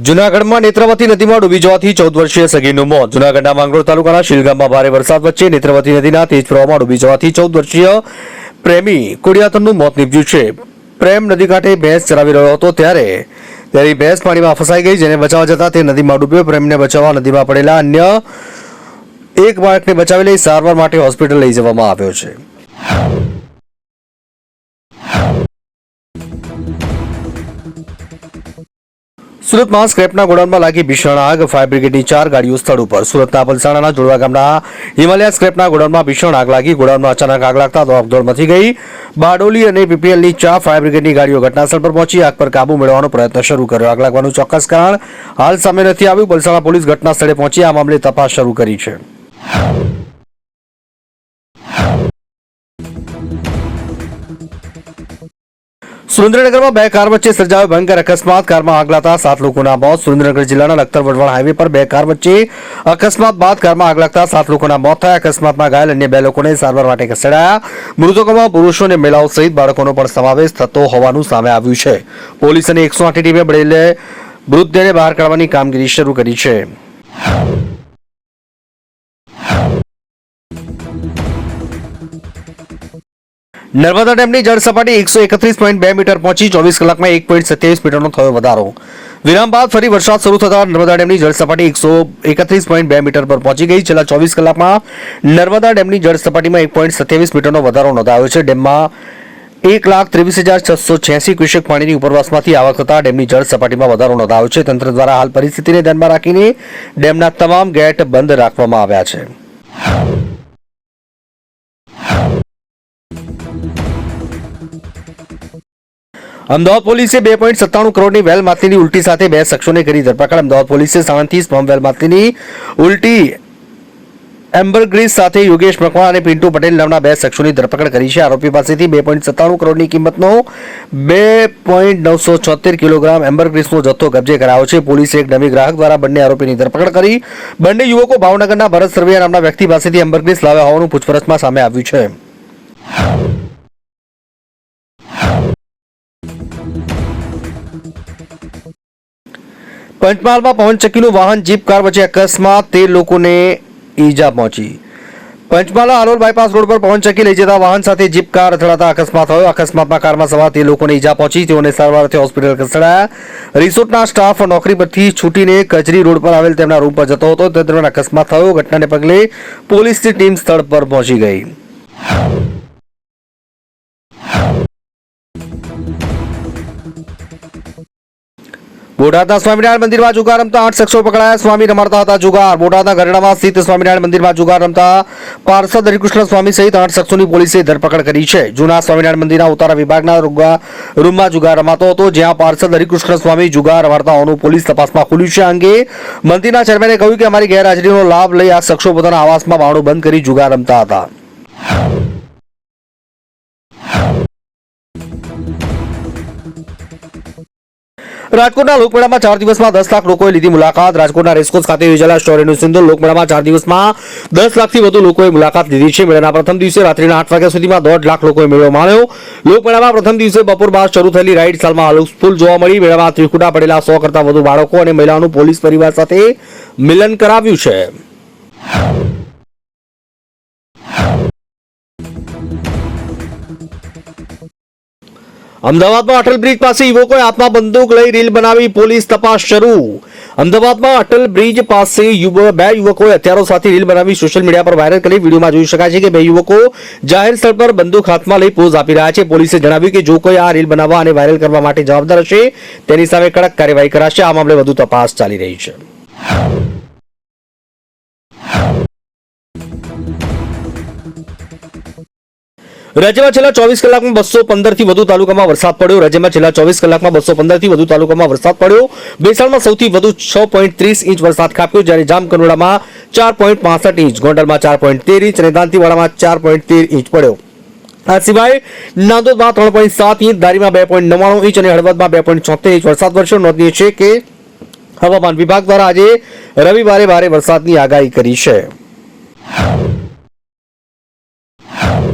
જૂનાગઢમાં નેત્રવતી નદીમાં ડૂબી જવાથી 14 વર્ષીય સગીરનું મોત. જૂનાગઢના માંગરોળ તાલુકાના શીલગામમાં ભારે વરસાદ વચ્ચે નેત્રવતી નદીના તેજ પ્રવાહમાં ડૂબી જવાથી 14 વર્ષીય પ્રેમી કુડિયાતરનું મોત નીપજ્યું છે. પ્રેમ નદી કાંઠે ભેંસ ચરાવી રહ્યો હતો ત્યારે તેની ભેંસ પાણીમાં ફસાઈ ગઈ, જેને બચાવવા જતા તે નદીમાં ડૂબ્યો. પ્રેમને બચાવવા નદીમાં પડેલા અન્ય એક બાળકને બચાવી લઈ સારવાર માટે હોસ્પિટલ લઈ જવામાં આવ્યો છે. સુરતમાં સ્ક્રેપના ગોડાઉનમાં લાગી ભીષણ આગ. ફાયર બ્રિગેડની 4 ગાડીઓ સ્થળ ઉપર. સુરતના પલસાણાના જોડવા ગામના હિમાલયા સ્ક્રેપના ગોડાઉનમાં ભીષણ આગ લાગી. ગોડાઉનમાં અચાનક આગ લાગતા દોડધામ મચી ગઈ. બારડોલી અને પીપીએલની 4 ફાયર બ્રિગેડની ગાડીઓ ઘટનાસ્થળ પર પહોંચી આગ પર કાબુ મેળવવાનો પ્રયત્ન શરૂ કર્યો. આગ લાગવાનું ચોક્કસ કારણ હાલ સામે નથી આવ્યું. પલસાણા પોલીસ ઘટના સ્થળે પહોંચી આ મામલે તપાસ શરૂ કરી છે. સુરેન્દ્રનગરમાં 2 કાર વચ્ચે સર્જાયો ભયંકર અકસ્માત. કારમાં આગ લાગતા 7 લોકોના મોત. સુરેન્દ્રનગર જિલ્લાના લખતર વઢવાણ હાઈવે પર 2 કાર વચ્ચે અકસ્માત બાદ કારમાં આગ લાગતા 7 લોકોના મોત થયા. અકસ્માતમાં ઘાયલ અન્ય 2 લોકોને સારવાર માટે ખસેડાયા. મૃતકોમાં પુરુષો અને મહિલાઓ સહિત બાળકોનો પણ સમાવેશ થતો હોવાનું સામે આવ્યું છે. પોલીસ અને 108 ટીમે બળેલે મૃતદેહને બહાર કાઢવાની કામગીરી શરૂ કરી છે. નર્મદા ડેમની જળ સપાટી 131.2 મીટર પહોંચી 24 કલાકમાં 1.27 મીટરનો થયો વધારો. વિરામ બાદ ફરી વરસાદ શરૂ થતા નર્મદા ડેમની જળ સપાટી 131.2 મીટર પર પહોંચી ગઈ. છેલ્લા 24 કલાકમાં નર્મદા ડેમની જળ સપાટીમાં 1.27 મીટરનો વધારો નોંધાયો છે. ડેમમાં 1,23,686 ક્યુસેક પાણીની ઉપરવાસમાંથી આવક થતા ડેમની જળ સપાટીમાં વધારો નોંધાયો છે. તંત્ર દ્વારા હાલ પરિસ્થિતિને ધ્યાનમાં રાખીને ડેમના તમામ ગેટ બંધ રાખવામાં આવ્યા છે. અમદાવાદ પોલીસે 2.97 કરોડની વેલ માછલીની ઉલટી સાથે 2 શખ્સોને કરી ધરપકડ. અમદાવાદ પોલીસે 37 સ્પર્મ વેલ માછલીની ઉલટી એમ્બરગ્રીસ સાથે યોગેશ મકવાણા અને પિન્ટુ પટેલ નામના 2 શખ્સોની ધરપકડ કરી છે. આરોપી પાસેથી 2.97 કરોડની કિંમતનો 2.976 કિલોગ્રામ એમ્બરગ્રીસનો જથ્થો કબજે કરાયો છે. પોલીસે એક ડમી ગ્રાહક દ્વારા બંને આરોપીની ધરપકડ કરી. બંને યુવકો ભાવનગરના ભરત સરવૈયા નામના વ્યક્તિ પાસેથી એમ્બરગ્રીસ લાવ્યા હોવાનું પૂછપરછમાં સામે આવ્યું છે. પંચમહાલમાં પવનચક્કીનું વાહન જીપ કાર વચ્ચે અકસ્માત, 13 લોકોને ઈજા પહોંચી. પંચમહાલ હાલોલ બાયપાસ રોડ પર પવનચક્કી લઈ જતા વાહન સાથે જીપ કાર અથડાતા અકસ્માત થયો. અકસ્માતમાં કારમાં સવાર 13 લોકોને ઈજા પહોંચી. તેઓને સારવારથી હોસ્પિટલ ખસેડાયા. રિસોર્ટના સ્ટાફ નોકરી પરથી છૂટીને કચરી રોડ પર આવેલ તેમના રૂમ પર જતો હતો તે દરમિયાન અકસ્માત થયો. ઘટનાને પગલે પોલીસની ટીમ સ્થળ પર પહોંચી ગઈ. બોટાદના સ્વામિનારાયણ મંદિરમાં જુગાર રમતા 8 શખ્સો પકડાયા. સ્વામી રમાડતા હતા જુગાર. બોટાદના ગરડામાં સ્થિત સ્વામિનારાયણ મંદિરમાં જુગાર રમતા પાર્ષદ હરિકૃષ્ણ સ્વામી સહિત 8 શખ્સોની પોલીસે ધરપકડ કરી છે. જૂના સ્વામિનારાયણ મંદિરના ઉતારા વિભાગના રૂમમાં જુગાર રમાતો હતો, જ્યાં પાર્ષદ હરિકૃષ્ણ સ્વામી જુગાર રમાડતા હોવાનું પોલીસ તપાસમાં ખુલ્યું છે. આ અંગે મંદિરના ચેરમેને કહ્યું કે અમારી ગેરહાજરીનો લાભ લઈ આ શખ્સો પોતાના આવાસમાં બારણું બંધ કરી જુગાર રમતા હતા. રાજકોટના લોકમેળામાં 4 દિવસમાં 10 લાખ લોકોએ લીધી મુલાકાત. રાજકોટના રેસકોર્સ ખાતે યોજાયેલા સ્ટોરીનું સિંધુ લોકમેળામાં 4 દિવસમાં 10 લાખથી વધુ લોકોએ મુલાકાત લીધી છે. મેળાના પ્રથમ દિવસે રાત્રિના 8 વાગ્યા સુધીમાં 1.5 લાખ લોકોએ મેળો માણ્યો. લોકમેળામાં પ્રથમ દિવસે બપોર બાદ શરૂ થયેલી રાઇડ સાલમાં હાઉસફુલ જોવા મળી. મેળામાં ત્રિકુટા પડેલા 100 કરતાં વધુ બાળકો અને મહિલાઓનું પોલીસ પરિવાર સાથે મિલન કરાવ્યું છે. અમદાવાદમાં અટલ બ્રિજ પાસે યુવકોએ હાથમાં બંદૂક લઈ રીલ બનાવી. પોલીસ તપાસ શરૂ. અમદાવાદમાં અટલ બ્રિજ પાસે 2 યુવકોએ હથિયારો સાથે રીલ બનાવી સોશિયલ મીડિયા પર વાયરલ કરી. વિડીયોમાં જોઈ શકાય છે કે 2 યુવકો જાહેર સ્થળ પર બંદૂક હાથમાં લઈ પોઝ આપી રહ્યા છે. પોલીસે જણાવ્યું કે જો કોઈ આ રીલ બનાવવા અને વાયરલ કરવા માટે જવાબદાર હશે તેની સામે કડક કાર્યવાહી કરાશે. આ મામલે વધુ તપાસ ચાલી રહી છે. રાજ્યમાં છેલ્લા 24 કલાકમાં 215 થી વધુ તાલુકામાં વરસાદ પડ્યો. રાજ્યમાં છેલ્લા 24 કલાકમાં 215 થી વધુ તાલુકામાં વરસાદ પડ્યો. બેસાણમાં સૌથી વધુ 6.30 ઇંચ વરસાદ ખાબક્યો, જ્યારે જામકંડોળામાં 4.65 ઇંચ, ગોંડલમાં 4.13 ઇંચ અને દાંતીવાડામાં 4.13 ઇંચ પડ્યો. આ સિવાય નાંદોદમાં 3.7 ઇંચ, ધારીમાં 2.99 ઇંચ અને હળવદમાં 2.76 ઇંચ વરસાદ વરસ્યો. નોંધનીય છે કે હવામાન વિભાગ દ્વારા આજે રવિવારે ભારે વરસાદની આગાહી કરી છે.